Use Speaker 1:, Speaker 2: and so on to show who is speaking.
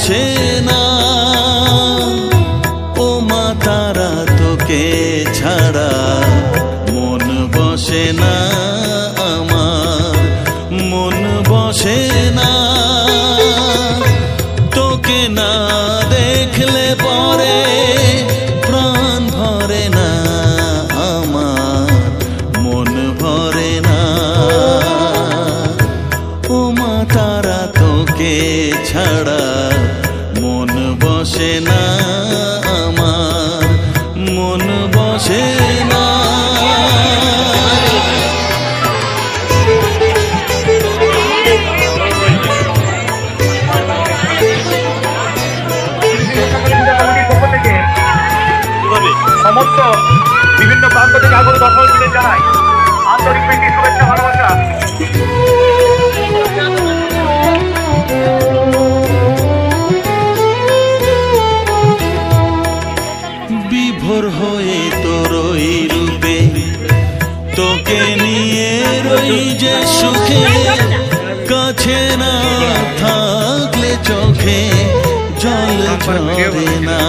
Speaker 1: বসে না ও মা তারা তোকে ছাড়া মন বসে না আমার মন বসে না তোকে না দেখলে পরে প্রাণ ভরে না আমার মন ভরে না ও মা তারা তোকে ছাড়া মন বসে না আমার মন বসে না
Speaker 2: সমস্ত বিভিন্ন প্রান্ত থেকে আগত দর্শকদের জানাই আন্তরিক প্রীতি শুভেচ্ছা ভালোবাসা।
Speaker 1: বিভোর হয়ে তোর ওই রূপে তোকে নিয়ে রই যে সুখে কাছে না থাকলে চোখে জল ঝরে না